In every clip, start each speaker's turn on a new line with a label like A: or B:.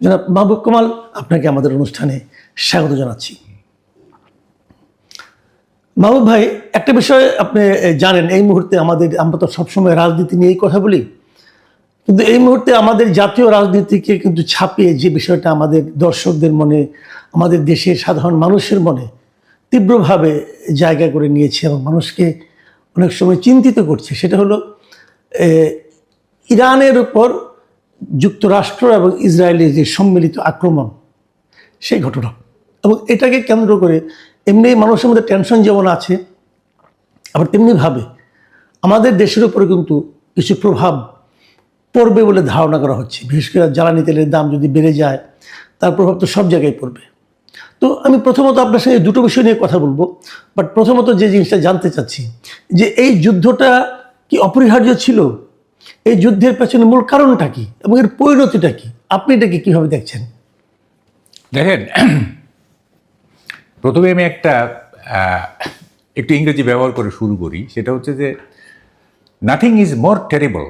A: জনাব মাহবুব কামাল, আপনাকে আমাদের অনুষ্ঠানে স্বাগত জানাচ্ছি। মাহবুব ভাই, একটা বিষয় আপনি জানেন, এই মুহূর্তে আমরা তো সবসময় রাজনীতি নিয়েই কথা বলি, কিন্তু এই মুহূর্তে আমাদের জাতীয় রাজনীতিকে কিন্তু ছাপিয়ে যে বিষয়টা আমাদের দর্শকদের মনে, আমাদের দেশের সাধারণ মানুষের মনে তীব্রভাবে জায়গা করে নিয়েছে এবং মানুষকে অনেক সময় চিন্তিত করছে, সেটা হলো ইরানের উপর যুক্তরাষ্ট্র এবং ইসরায়েলের যে সম্মিলিত আক্রমণ, সেই ঘটনা। এবং এটাকে কেন্দ্র করে এমনি মানুষের মধ্যে টেনশন যেমন আছে, আবার তেমনিভাবে আমাদের দেশের উপরে কিন্তু কিছু প্রভাব পড়বে বলে ধারণা করা হচ্ছে। বিশেষ করে জ্বালানি তেলের দাম যদি বেড়ে যায়, তার প্রভাব তো সব জায়গায় পড়বে। তো আমি প্রথমত আপনার সঙ্গে দুটো বিষয় নিয়ে কথা বলবো, বাট প্রথমত যে জিনিসটা জানতে চাচ্ছি যে এই যুদ্ধটা কি অপরিহার্য ছিল? এই যুদ্ধের পেছনে মূল কারণটা কি এবং এর পরিণতিটা কি? আপনি এটাকে কীভাবে দেখছেন?
B: দেখেন, প্রথমে আমি একটু ইংরেজি ব্যবহার করে শুরু করি। সেটা হচ্ছে যে nothing is more terrible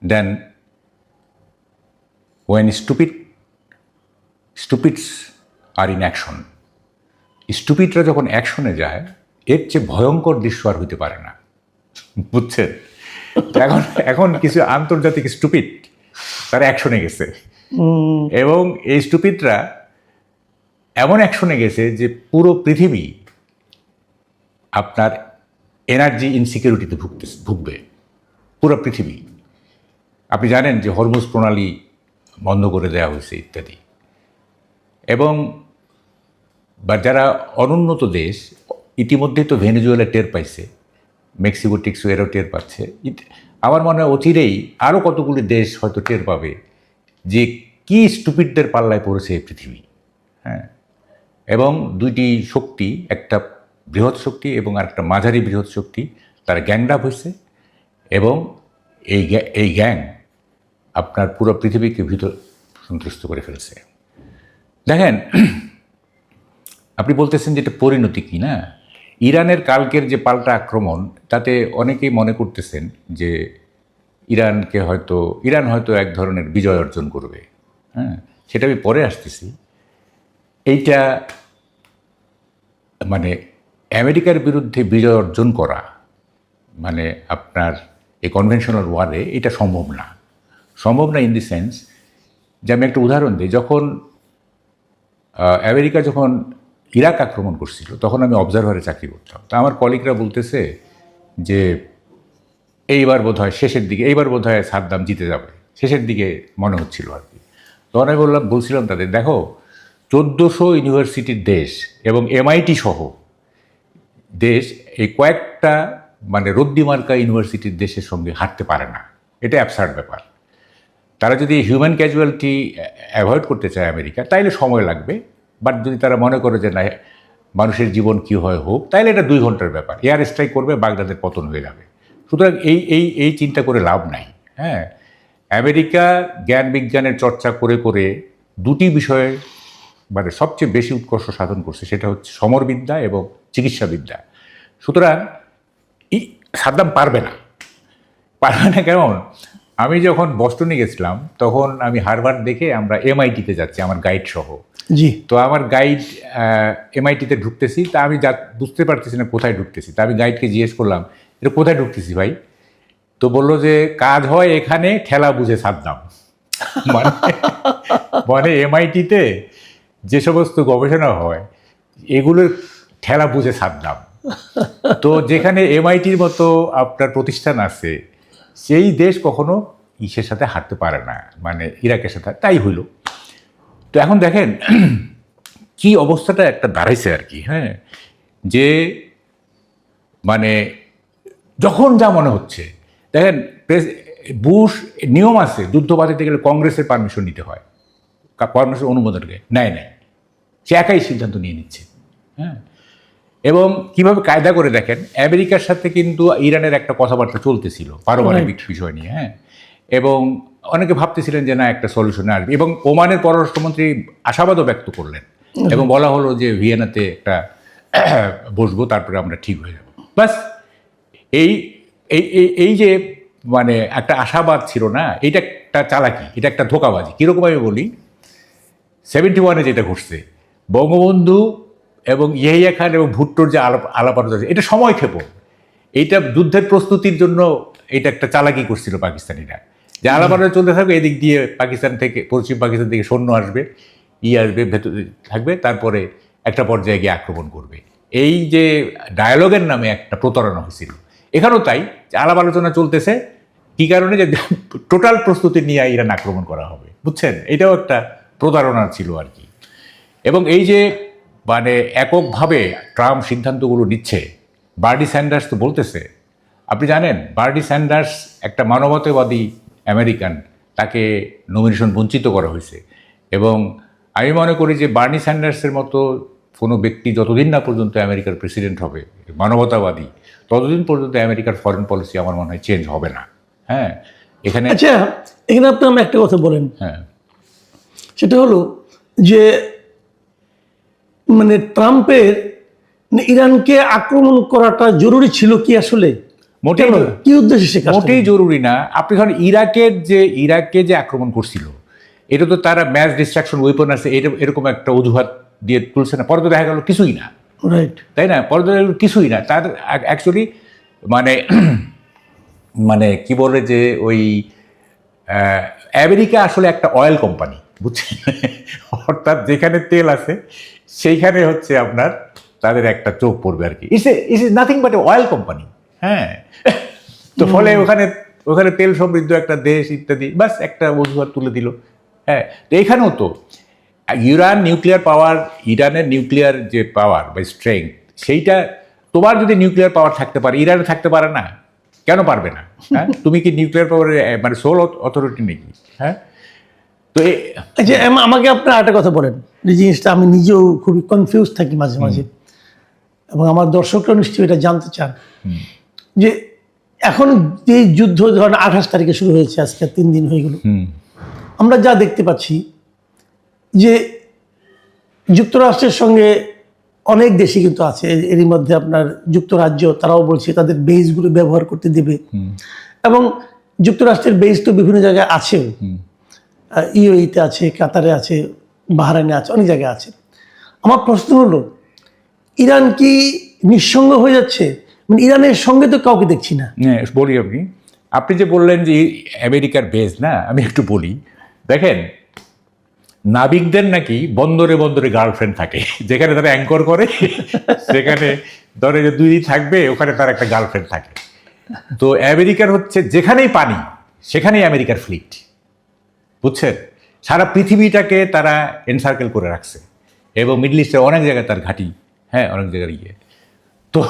B: than when stupids are in action. স্টুপিডরা যখন অ্যাকশনে যায়, এর চেয়ে ভয়ঙ্কর দৃশ্য আর হইতে পারে না, বুঝছেন? এখন কিছু আন্তর্জাতিক স্টুপিড তারা অ্যাকশনে গেছে, এবং এই স্টুপিডরা এমন অ্যাকশনে গেছে যে পুরো পৃথিবী আপনার এনার্জি ইনসিকিউরিটিতে ভুগবে, পুরো পৃথিবী। আপনি জানেন যে হরমুজ প্রণালী বন্ধ করে দেওয়া হয়েছে ইত্যাদি। এবং বা যারা অনুন্নত দেশ, ইতিমধ্যেই তো ভেনেজুয়েলা টের পাইছে, মেক্সিকো টেক্সো এরও টের পাচ্ছে। আমার মনে হয় অচিরেই আরও কতগুলি দেশ হয়তো টের পাবে যে কি স্টুপিডদের পাল্লায় পড়েছে এই পৃথিবী। হ্যাঁ, এবং দুইটি শক্তি, একটা বৃহৎ শক্তি এবং আরেকটা মাঝারি বৃহৎ শক্তি, তারা গ্যাংড আপ হয়েছে, এবং এই গ্যাং আপনার পুরো পৃথিবীকে সন্ত্রস্ত করে ফেলছে। দেখেন, আপনি বলতেছেন যে এটা পরিণতি কি না, ইরানের কালকের যে পাল্টা আক্রমণ, তাতে অনেকেই মনে করতেছেন যে ইরান হয়তো এক ধরনের বিজয় অর্জন করবে। হ্যাঁ, সেটা আমি পরে আসতেছি। এইটা মানে আমেরিকার বিরুদ্ধে বিজয় অর্জন করা মানে আপনার এই কনভেনশনাল ওয়ারে এটা সম্ভব না ইন দি সেন্স যে, আমি একটা উদাহরণ দিই। যখন আমেরিকা যখন ইরাক আক্রমণ করছিল, তখন আমি অবজারভারে চাকরি করতাম। তা আমার কলিগরা বলতেছে যে এইবার বোধহয় সাদ্দাম জিতে যাবে, শেষের দিকে মনে হচ্ছিল আর কি। তখন আমি বলছিলাম তাদের, দেখো, 1400 ইউনিভার্সিটির দেশ এবং MIT সহ দেশ এই কয়েকটা রদ্দিমার্কা ইউনিভার্সিটির দেশের সঙ্গে হাঁটতে পারে না। এটা অ্যাবসার্ড ব্যাপার। তারা যদি হিউম্যান ক্যাজুয়ালিটি অ্যাভয়েড করতে চায় আমেরিকা, তাইলে সময় লাগবে। বাট যদি তারা মনে করে যে না, মানুষের জীবন কী হয় হোক, তাইলে এটা 2 ঘন্টার ব্যাপার। এয়ার স্ট্রাইক করবে, বাগদাদের পতন হয়ে যাবে। সুতরাং এই চিন্তা করে লাভ নাই। হ্যাঁ, আমেরিকা জ্ঞান বিজ্ঞানের চর্চা করে করে দুটি বিষয়ে সবচেয়ে বেশি উৎকর্ষ সাধন করছে, সেটা হচ্ছে সমরবিদ্যা এবং চিকিৎসাবিদ্যা। সুতরাং সাদ্দাম পারবে না। কেমন? আমি যখন বস্টনে গেছিলাম, তখন আমি হার্ভার্ড দেখে আমরা MIT-তে যাচ্ছি আমার গাইড সহ।
A: জি।
B: তো আমার গাইড MIT-তে ঢুকতেছি, তা আমি বুঝতে পারতেছি না কোথায় ঢুকতেছি। তা আমি গাইডকে জিজ্ঞেস করলাম, এটা কোথায় ঢুকতেছি ভাই? তো বললো যে কাজ হয় এখানে, ঠেলা বুঝে সাদ্দাম। মানে MIT-তে যে সমস্ত গবেষণা হয়, এগুলোর ঠেলা বুঝে সাদ্দাম। তো যেখানে MIT-র মতো আপনার প্রতিষ্ঠান আছে, সেই দেশ কখনো ইসের সাথে হাঁটতে পারে না, ইরাকের সাথে। তাই হইল। তো এখন দেখেন কি অবস্থাটা একটা দাঁড়াইছে আর কি। হ্যাঁ, যে যখন যা মনে হচ্ছে, দেখেন বুশ নিয়ম আছে, যুদ্ধ বাঁচাতে গেলে কংগ্রেসের পারমিশন নিতে হয়, পারমিশন অনুমোদনকে নেয়। সে একাই সিদ্ধান্ত নিয়ে নিচ্ছে। হ্যাঁ, এবং কিভাবে কায়দা করে দেখেন, আমেরিকার সাথে কিন্তু ইরানের একটা কথাবার্তা চলতেছিল পারমাণবিক বিষয় নিয়ে। হ্যাঁ, এবং অনেকে ভাবতেছিলেন যে না, একটা সলিউশনে আসবে, এবং ওমানের পররাষ্ট্রমন্ত্রী আশাবাদও ব্যক্ত করলেন, এবং বলা হলো যে ভিয়েনাতে একটা বসবো, তারপরে আমরা ঠিক হয়ে যাব। বাস এই যে একটা আশাবাদ ছিল না, এইটা একটা চালাকি, এটা একটা ধোঁকাবাজি। কীরকম আমি বলি, 71-এ যেটা ঘটছে, বঙ্গবন্ধু এবং ইয়াহিয়া খান এবং ভুট্টোর যে আলাপ আলোচনা, এটা সময়ক্ষেপণ। এইটা যুদ্ধের প্রস্তুতির জন্য এটা একটা চালাকি করছিল পাকিস্তানিরা, যে আলাপ আলোচনা চলতে থাকবে, এদিক দিয়ে পাকিস্তান থেকে, পশ্চিম পাকিস্তান থেকে সৈন্য আসবে, আসবে, ভেতরে থাকবে, তারপরে একটা পর্যায়ে গিয়ে আক্রমণ করবে। এই যে ডায়ালগের নামে একটা প্রতারণা হয়েছিল, এখানেও তাই, যে আলাপ আলোচনা চলতেছে, কী কারণে, যে টোটাল প্রস্তুতি নিয়ে ইরান আক্রমণ করা হবে, বুঝছেন? এটাও একটা প্রতারণা ছিল আর কি। এবং এই যে মানে এককভাবে ট্রাম্প সিদ্ধান্তগুলো নিচ্ছে, বার্নি স্যান্ডার্স তো বলতেছে, আপনি জানেন বার্নি স্যান্ডার্স একটা মানবতাবাদী আমেরিকান, তাকে নমিনেশন বঞ্চিত করা হয়েছে। এবং আমি মনে করি যে বার্নি স্যান্ডার্সের মতো কোনো ব্যক্তি যতদিন না পর্যন্ত আমেরিকার প্রেসিডেন্ট হবে, মানবতাবাদী, ততদিন পর্যন্ত আমেরিকার ফরেন পলিসি আমার মনে হয় চেঞ্জ হবে না। হ্যাঁ, এখানে
A: আচ্ছা, এখানে আপনি আমি একটা কথা বলেন,
B: হ্যাঁ,
A: সেটা হলো যে মানে ট্রাম্পের ইরানকে আক্রমণ করাটা জরুরি ছিল কি আসলে?
B: মোটেই
A: কেন? কি উদ্দেশ্যে সে কাজটা
B: মোটেই
A: করলো?
B: জরুরি না। আপনি ধরেন ইরাকে যে আক্রমণ করছিল, এটা তো তারা ম্যাস ডিস্ট্রাকশন ওয়েপন আছে, এটা এরকম একটা অজুহাত দিয়ে তুলছে না, পরে তো দেখা গেল কিছুই না,
A: রাইট।
B: তাই না? পরে তো দেখা গেল কিছুই না। তার অ্যাকচুয়ালি মানে মানে কি বলে যে ওই আমেরিকা আসলে একটা অয়েল কোম্পানি, বুঝছেন? অর্থাৎ যেখানে তেল আছে সেইখানে হচ্ছে আপনার তাদের একটা চোখ পড়বে আর কি। It's is nothing but A oil company. হ্যাঁ, তো ফলে ওখানে তেল সমৃদ্ধ একটা দেশ ইত্যাদি, বাস একটা অজুহাত তুলে দিল। হ্যাঁ, তো এখানেও তো ইরানের নিউক্লিয়ার যে পাওয়ার বা স্ট্রেংথ, সেইটা তোমার যদি নিউক্লিয়ার পাওয়ার থাকতে পারে, ইরানে থাকতে পারে না, কেন পারবে না? হ্যাঁ, তুমি কি নিউক্লিয়ার পাওয়ারের মানে সোল অথরিটি নাকি? হ্যাঁ, তো
A: আচ্ছা, আমাকে আপনার একটা কথা বলেন, এই জিনিসটা আমি নিজেও খুবই কনফিউজ থাকি মাঝে মাঝে, এবং আমার দর্শকরা নিশ্চয়ই এটা জানতে চান, যে এখন যে যুদ্ধ ধরেন 28 তারিখে শুরু হয়েছে, আজকে 3 দিন হয়ে গেল, আমরা যা দেখতে পাচ্ছি যে যুক্তরাষ্ট্রের সঙ্গে অনেক দেশই কিন্তু আছে, এরই মধ্যে আপনার যুক্তরাজ্য, তারাও বলছে তাদের বেসগুলো ব্যবহার করতে দেবে, এবং যুক্তরাষ্ট্রের বেস তো বিভিন্ন জায়গায় আছেও, ইউএইতে আছে, কাতারে আছে, বাহরাইনে আছে, অনেক জায়গায় আছে। আমার প্রশ্ন হলো, ইরান কি নিঃসঙ্গ হয়ে যাচ্ছে? মানে ইরানের সঙ্গে তো কাউকে দেখছি না।
B: হ্যাঁ, বলি আপনি যে বললেন যে আমেরিকার বেস না, আমি একটু বলি। দেখেন, নাবিকদের নাকি বন্দরে বন্দরে গার্লফ্রেন্ড থাকে, যেখানে তারা অ্যাঙ্কর করে সেখানে ধরে যে 2 দিন থাকবে, ওখানে তার একটা গার্লফ্রেন্ড থাকে। তো আমেরিকার হচ্ছে যেখানেই পানি সেখানেই আমেরিকার ফ্লিট, বুঝছেন? সারা পৃথিবীটাকে তারা এনসার্কেল করে রাখছে, এবং মিডল ইস্টের অনেক জায়গায় তার ঘাঁটি, হ্যাঁ, অনেক জায়গায় গিয়ে। তো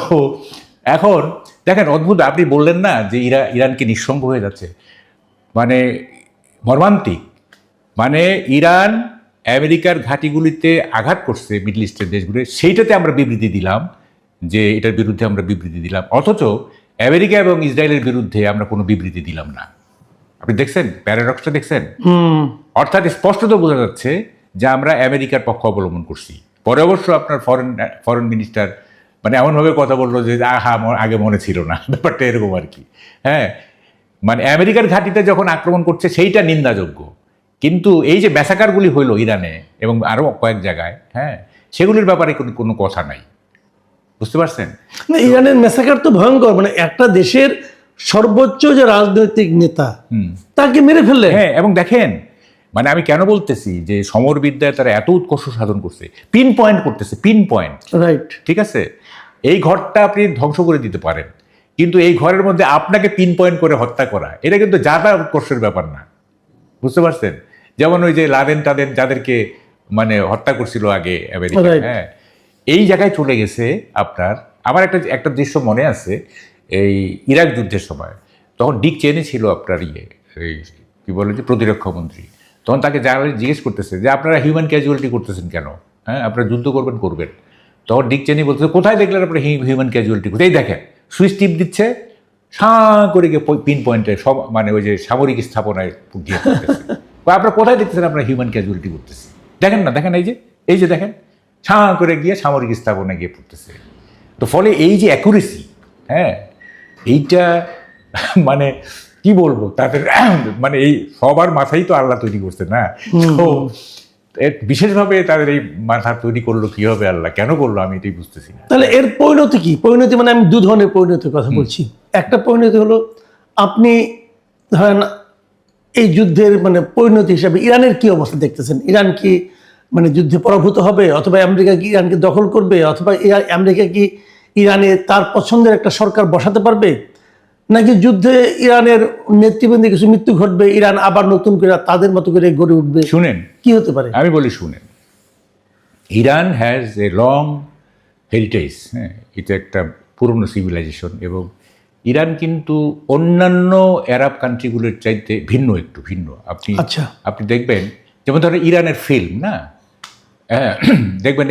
B: এখন দেখেন, অদ্ভুত, আপনি বললেন না যে ইরানকে নিঃসঙ্গ হয়ে যাচ্ছে, মানে মর্মান্তিক। মানে ইরান আমেরিকার ঘাঁটিগুলিতে আঘাত করছে মিডল ইস্টের দেশগুলি, সেইটাতে আমরা বিবৃতি দিলাম, যে এটার বিরুদ্ধে আমরা বিবৃতি দিলাম, অথচ আমেরিকা এবং ইসরায়েলের বিরুদ্ধে আমরা কোনো বিবৃতি দিলাম না। আপনি দেখছেন প্যারাডক্সটা, দেখছেন? অর্থাৎ স্পষ্টত বোঝা যাচ্ছে যে আমরা আমেরিকার পক্ষ অবলম্বন করছি। পরে অবশ্য আপনার ফরেন মিনিস্টার মানে এমনভাবে কথা বললো যে আগে মনে ছিল না, ব্যাপারটা এরকম আর কি। হ্যাঁ, মানে আমেরিকার ঘাঁটিতে যখন আক্রমণ করছে সেইটা নিন্দাযোগ্য, কিন্তু এই যে ম্যাসাকারগুলি হইল ইরানে এবং আরও কয়েক জায়গায়, হ্যাঁ, সেগুলির ব্যাপারে কোনো কথা নাই, বুঝতে পারছেন?
A: না, ইরানের ম্যাসাকার তো ভয়ঙ্কর, মানে একটা দেশের সর্বোচ্চ যে রাজনৈতিক নেতা তাকে মেরে ফেললে।
B: হ্যাঁ, এবং দেখেন, মানে আমি কেন বলতেছি যে সমরবিদ্যায় তারা এত উৎকর্ষ সাধন করছে, পিন পয়েন্ট করতেছে, পিন পয়েন্ট,
A: রাইট।
B: ঠিক আছে? এই ঘরটা আপনি ধ্বংস করে দিতে পারেন, কিন্তু এই ঘরের মধ্যে আপনাকে পিন পয়েন্ট করে হত্যা করা, এটা কিন্তু যাতা উৎকর্ষের ব্যাপার না, বুঝতে পারছেন? যেমন ওই যে লাদেন যাদেরকে মানে হত্যা করছিল আগে আমেরিকা, হ্যাঁ, এই জায়গায় চলে গেছে আপনার। আমার একটা দৃশ্য মনে আছে, এই ইরাক যুদ্ধের সময়, তখন ডিক চেনি ছিল আপনার এই কী বলে যে প্রতিরক্ষা মন্ত্রী। তখন তাকে জার্নালিস্ট জিজ্ঞেস করতেছে যে আপনারা হিউম্যান ক্যাজুয়ালিটি করতেছেন কেন? হ্যাঁ, আপনারা যুদ্ধ করবেন। তখন ডিক চেনি বলতেছে, কোথায় দেখলেন আপনারা হিউম্যান ক্যাজুয়ালিটি? কোথায় দেখেন, সুইচ টিপ দিচ্ছে, সাঁ করে গিয়ে পিন পয়েন্টে সব মানে ওই যে সামরিক স্থাপনায় গিয়ে করতেছে। আপনারা কোথায় দেখতেছেন আপনারা হিউম্যান ক্যাজুয়ালিটি করতেছে? দেখেন না, দেখেন এই যে দেখেন, ছাঁ করে গিয়ে সামরিক স্থাপনায় গিয়ে পড়তেছে। তো ফলে এই যে অ্যাকুরেসি, হ্যাঁ, এইটা মানে কি বলবো তাদের মানে এই সবার মাথাই তো আল্লাহ তৈরি করছে না, তো বিশেষভাবে তাদের এই মাথা তৈরি করলো কিভাবে আল্লাহ, কেন করলো, আমি এটাই বুঝতেছি না।
A: তাহলে এর পরিণতি কি? পরিণতি মানে আমি দু ধরনের পরিণতির কথা বলছি। একটা পরিণতি হলো, আপনি ধরেন এই যুদ্ধের মানে পরিণতি হিসাবে ইরানের কি অবস্থা দেখতেছেন? ইরান কি মানে যুদ্ধে পরাভূত হবে, অথবা আমেরিকা কি ইরানকে দখল করবে, অথবা আমেরিকা কি ইরানে তার পছন্দের একটা সরকার বসাতে পারবে, নাকি যুদ্ধে ইরানের নেতৃবৃন্দে কিছু মৃত্যু ঘটবে, ইরান আবার নতুন করে তাদের মতো করে গড়ে উঠবে?
B: শুনেন,
A: কি হতে পারে?
B: আমি বলি শুনেন, Iran has a long heritage, হ্যাঁ, এটা একটা পুরনো সিভিলাইজেশন, এবং ইরান কিন্তু অন্যান্য আরব কান্ট্রিগুলোর চাইতে একটু ভিন্ন। আপনি
A: আচ্ছা।
B: আপনি দেখবেন, যেমন ধরেন ইরানের ফিল্ম না, হ্যাঁ, দেখবেন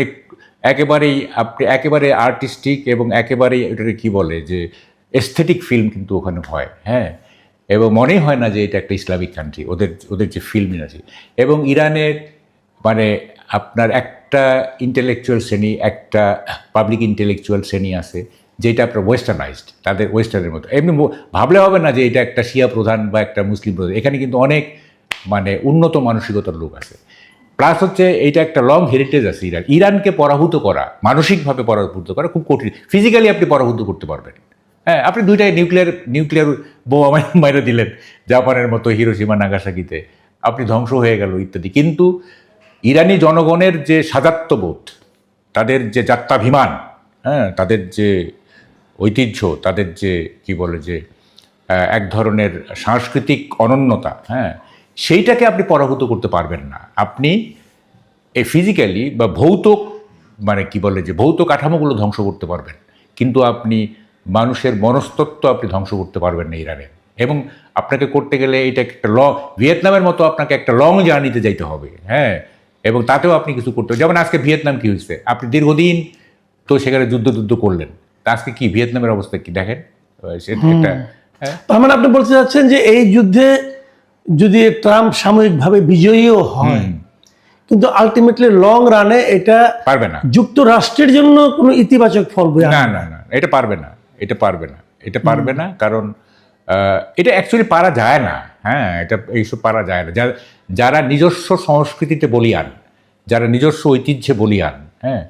B: একেবারে আর্টিস্টিক এবং একেবারেই এটাকে কি বলে যে এস্থেটিক ফিল্ম কিন্তু ওখানে হয়, হ্যাঁ, এবং মনেই হয় না যে এটা একটা ইসলামিক কান্ট্রি, ওদের যে ফিল্ম আছে। এবং ইরানের মানে আপনার একটা ইন্টেলেকচুয়াল শ্রেণী, একটা পাবলিক ইন্টেলেকচুয়াল শ্রেণী আছে যেটা আপনার ওয়েস্টার্নাইজড, তাদের ওয়েস্টার্নের মতো। এমনি ভাবলে হবে না যে এটা একটা শিয়া প্রধান বা একটা মুসলিম প্রধান, এখানে কিন্তু অনেক মানে উন্নত মানসিকতার লোক আছে। প্লাস হচ্ছে এইটা একটা লং হেরিটেজ আছে ইরানকে পরাভূত করা, মানসিকভাবে পরাভূত করা খুব কঠিন। ফিজিক্যালি আপনি পরাভূত করতে পারবেন, হ্যাঁ, আপনি দুইটাই নিউক্লিয়ার বোমা মাইরে দিলেন জাপানের মতো হিরোশিমা নাগাসাকিতে, আপনি ধ্বংস হয়ে গেল ইত্যাদি। কিন্তু ইরানি জনগণের যে সাজাত্যবোধ, তাদের যে যাত্রাভিমান, হ্যাঁ, তাদের যে ঐতিহ্য, তাদের যে কি বলে যে এক ধরনের সাংস্কৃতিক অনন্যতা, হ্যাঁ, সেইটাকে আপনি পরাভূত করতে পারবেন না। আপনি এই ফিজিক্যালি বা ভৌত মানে কি বলে যে ভৌত কাঠামোগুলো ধ্বংস করতে পারবেন, কিন্তু আপনি মানুষের মনস্তত্ত্ব আপনি ধ্বংস করতে পারবেন না ইরানে। এবং আপনাকে করতে গেলে এটা একটা ভিয়েতনামের মতো আপনাকে একটা লং জার্নিতে যাইতে হবে, হ্যাঁ, এবং তাতেও আপনি কিছু করতে হবে। যেমন আজকে ভিয়েতনাম কি হয়েছে, আপনি দীর্ঘদিন তো সেখানে যুদ্ধ করলেন, তা আজকে কি ভিয়েতনামের অবস্থা কি দেখেন, সেটা একটা, হ্যাঁ।
A: তার মানে আপনি বলতে চাচ্ছেন যে এই যুদ্ধে যদি ট্রাম্প সাময়িকভাবে বিজয়ীও হয়, কিন্তু আলটিমেটলি লং রানে এটা
B: পারবে না,
A: যুক্তরাষ্ট্রের জন্য কোনো ইতিবাচক ফল বয়ে
B: না
A: আনবে
B: না না, এটা পারবে না, কারণ এটা অ্যাকচুয়ালি পারা যায় না, হ্যাঁ, এটা এইসব পারা যায় না। যারা নিজস্ব সংস্কৃতিতে বলিয়ান, যারা নিজস্ব ঐতিহ্যে বলিয়ান, হ্যাঁ,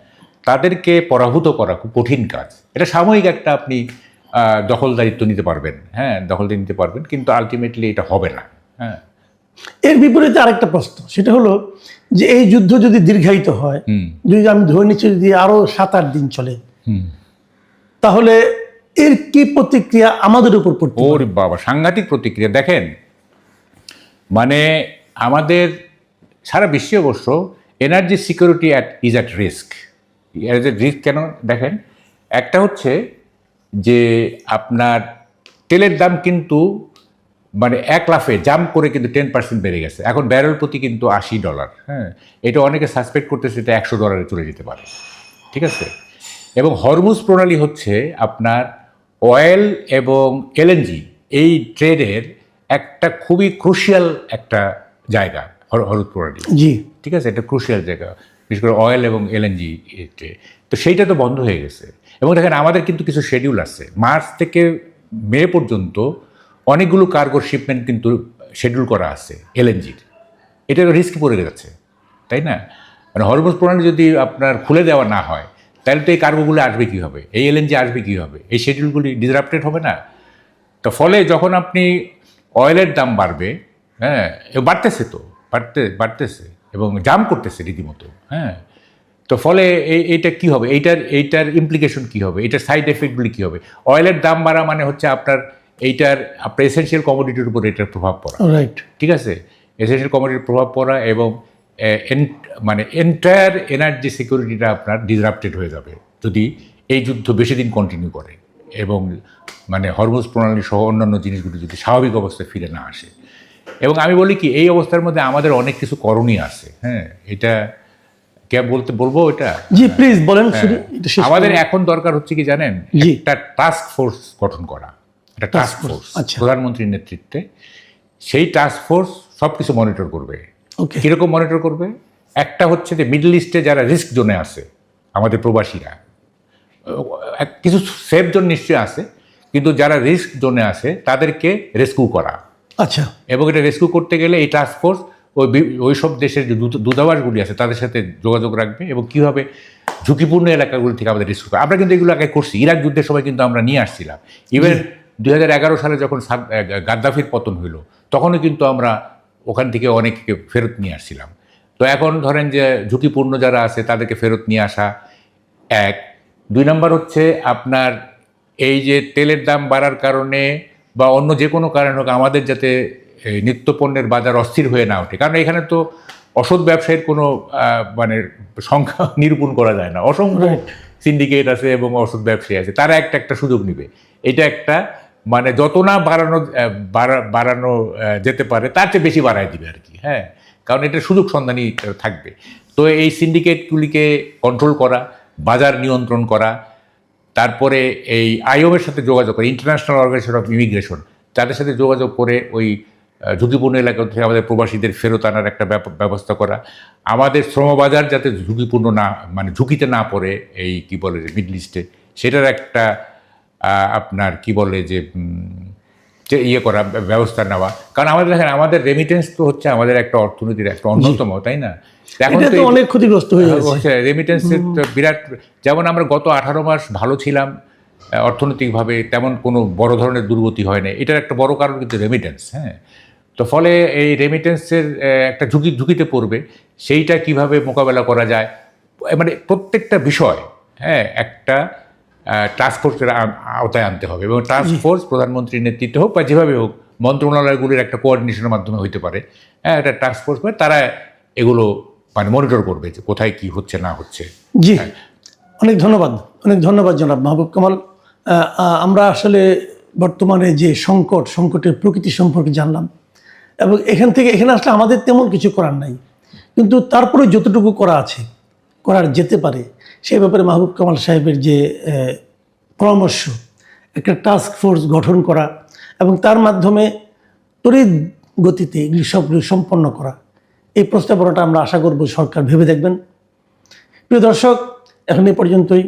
B: তাদেরকে পরাভূত করা খুব কঠিন কাজ। এটা সাময়িক একটা আপনি দখলদারিত্ব নিতে পারবেন, হ্যাঁ, দখলদারি নিতে পারবেন, কিন্তু আলটিমেটলি এটা হবে না, হ্যাঁ।
A: এর বিপরীতে আরেকটা প্রশ্ন, সেটা হলো যে এই যুদ্ধ যদি দীর্ঘায়িত হয়, যদি আমি ধরে নিচ্ছি যদি আরো 7-8 দিন চলে, তাহলে এর কি প্রতিক্রিয়া আমাদের উপর পড়তে পারে?
B: ওর বাবা, সাংঘাতিক প্রতিক্রিয়া। দেখেন, মানে আমাদের সারা বিশ্বে অবশ্য energy security is at risk. Risk কেন দেখেন, একটা হচ্ছে যে আপনার তেলের দাম কিন্তু মানে এক লাফে জাম্প করে কিন্তু 10% বেড়ে গেছে, এখন ব্যারেল প্রতি কিন্তু $80, হ্যাঁ, এটা অনেকে সাসপেক্ট করতেছে এটা $100 চলে যেতে পারে, ঠিক আছে। এবং হরমুজ প্রণালী হচ্ছে আপনার অয়েল এবং এলএনজি এই ট্রেডের একটা খুবই ক্রুশিয়াল একটা জায়গা, হরমুজ প্রণালী,
A: জি,
B: ঠিক আছে, এটা ক্রুশিয়াল জায়গা, বিশেষ করে অয়েল এবং এলএনজি ট্রেড। তো সেইটা তো বন্ধ হয়ে গেছে। এবং দেখেন আমাদের কিন্তু কিছু শিডিউল আছে, মার্চ থেকে মে পর্যন্ত অনেকগুলো কার্গো শিপমেন্ট কিন্তু শিডিউল করা আছে এলএনজির, এটা রিস্ক পড়ে যাচ্ছে, তাই না? মানে হরমুজ প্রণালী যদি আপনার খুলে দেওয়া না হয়, তাহলে তো এই কার্গোগুলো আসবে কীভাবে, এই এলএনজি আসবে কীভাবে, এই শিডিউলগুলি ডিসরাপ্টেড হবে না? তো ফলে যখন আপনি অয়েলের দাম বাড়বে, হ্যাঁ, বাড়তেছে তো বাড়তেছে এবং জাম করতেছে রীতিমতো, হ্যাঁ, তো ফলে এইটা কী হবে, এইটার ইমপ্লিকেশন কী হবে, এইটার সাইড এফেক্টগুলি কী হবে? অয়েলের দাম বাড়া মানে হচ্ছে আপনার এসেনশিয়াল কমোডিটির উপর এটার প্রভাব পড়া,
A: রাইট,
B: ঠিক আছে, এসেনশিয়াল কমোডিটির প্রভাব পড়া, এবং মানে এন্টায়ার এনার্জি সিকিউরিটিটা আপনার ডিসরাপ্টেড হয়ে যাবে যদি এই যুদ্ধ বেশি দিন কন্টিনিউ করে, এবং মানে হরমুজ প্রণালী সহ অন্যান্য জিনিসগুলি যদি স্বাভাবিক অবস্থায় ফিরে না আসে। এবং আমি বলি কি, এই অবস্থার মধ্যে আমাদের অনেক কিছু করণীয় আছে, হ্যাঁ, এটা কে বলবো এটা?
A: জি প্লিজ বলেন।
B: আমাদের এখন দরকার হচ্ছে কি জানেন, একটা টাস্ক ফোর্স গঠন করা, একটা টাস্ক ফোর্স প্রধানমন্ত্রীর নেতৃত্বে। সেই টাস্ক ফোর্স সব কিছু মনিটর করবে। কিরকম মনিটর করবে? একটা হচ্ছে যে মিডল ইস্টে যারা রিস্ক জোনে আছে আমাদের প্রবাসীরা, কিছু সেফ জোন নিশ্চয়ই আছে, কিন্তু যারা রিস্ক জোনে আছে তাদেরকে রেস্কিউ করা।
A: আচ্ছা,
B: এবং এটা রেস্কিউ করতে গেলে এই টাস্কফোর্স ওই সব দেশের যে দূতাবাসগুলি আছে তাদের সাথে যোগাযোগ রাখবে এবং কীভাবে ঝুঁকিপূর্ণ এলাকাগুলি থেকে আমাদের রেস্কিউ করে। আমরা কিন্তু এগুলো আগে করছি, ইরাক যুদ্ধের সময় কিন্তু আমরা নিয়ে আসছিলাম। ইভেন 2011 সালে যখন গাদ্দাফির পতন হইল তখনও কিন্তু আমরা ওখান থেকে অনেককে ফেরত নিয়ে আসছিলাম। তো এখন ধরেন যে ঝুঁকিপূর্ণ যারা আছে তাদেরকে ফেরত নিয়ে আসা এক। 2 নম্বর হচ্ছে আপনার এই যে তেলের দাম বাড়ার কারণে বা অন্য যে কোনো কারণ হোক আমাদের যাতে নিত্যপণ্যের বাজার অস্থির হয়ে না ওঠে, কারণ এখানে তো অসৎ ব্যবসায়ীর কোনো মানে সংখ্যা নিরূপণ করা যায় না। অসংখ্য সিন্ডিকেট আছে এবং অসৎ ব্যবসায়ী আছে, তারা একটা সুযোগ নেবে। এটা একটা মানে যত না বাড়ানো যেতে পারে তার চেয়ে বেশি বাড়ায় দিবে আর কি। হ্যাঁ, কারণ এটা সুযোগ সন্ধানী থাকবে। তো এই সিন্ডিকেটগুলিকে কন্ট্রোল করা, বাজার নিয়ন্ত্রণ করা, তারপরে এই আইওএর সাথে যোগাযোগ করে, ইন্টারন্যাশনাল অর্গানাইজেশন অফ ইমিগ্রেশন, তাদের সাথে যোগাযোগ করে ওই ঝুঁকিপূর্ণ এলাকা থেকে আমাদের প্রবাসীদের ফেরত আনার একটা ব্যবস্থা করা। আমাদের শ্রমবাজার যাতে ঝুঁকিপূর্ণ না মানে ঝুঁকিতে না পড়ে এই কি বলে যে মিডল ইস্টে, সেটার একটা আপনার কি বলে যে ইয়ে করা, ব্যবস্থা নেওয়া। কারণ আমাদের দেখেন আমাদের রেমিটেন্স তো হচ্ছে আমাদের একটা অর্থনীতির একটা অন্যতম, তাই না?
A: এখন তো অনেক ক্ষতিগ্রস্ত হয়ে গেছে
B: রেমিটেন্সের বিরাট। যেমন আমরা গত 18 মাস ভালো ছিলাম অর্থনৈতিকভাবে, তেমন কোনো বড় ধরনের দুর্গতি হয় না। এটার একটা বড় কারণ কিন্তু রেমিটেন্স। হ্যাঁ, তো ফলে এই রেমিটেন্সের একটা ঝুঁকিতে পড়বে, সেইটা কিভাবে মোকাবেলা করা যায়, মানে প্রত্যেকটা বিষয় হ্যাঁ একটা টাস্কফোর্সের আওতায় আনতে হবে। এবং টাস্কফোর্স প্রধানমন্ত্রীর নেতৃত্বে হোক বা যেভাবে হোক মন্ত্রণালয়গুলির একটা কোঅর্ডিনেশনের মাধ্যমে হইতে পারে। হ্যাঁ, একটা টাস্কফোর্স করে তারা এগুলো মানে মনিটর করবে যে কোথায় কি হচ্ছে না হচ্ছে।
A: জি, অনেক ধন্যবাদ জনাব মাহবুব কামাল। আমরা আসলে বর্তমানে যে সংকটের প্রকৃতি সম্পর্কে জানলাম, এবং এখানে আসলে আমাদের তেমন কিছু করার নাই, কিন্তু তারপরে যতটুকু করার যেতে পারে সেই ব্যাপারে মাহবুব কামাল সাহেবের যে পরামর্শ, একটা টাস্ক ফোর্স গঠন করা এবং তার মাধ্যমে তড়িৎ গতিতে এগুলি সবগুলি সম্পন্ন করা, এই প্রস্তাবনাটা আমরা আশা করব সরকার ভেবে দেখবেন। প্রিয় দর্শক, এখন এই পর্যন্তই।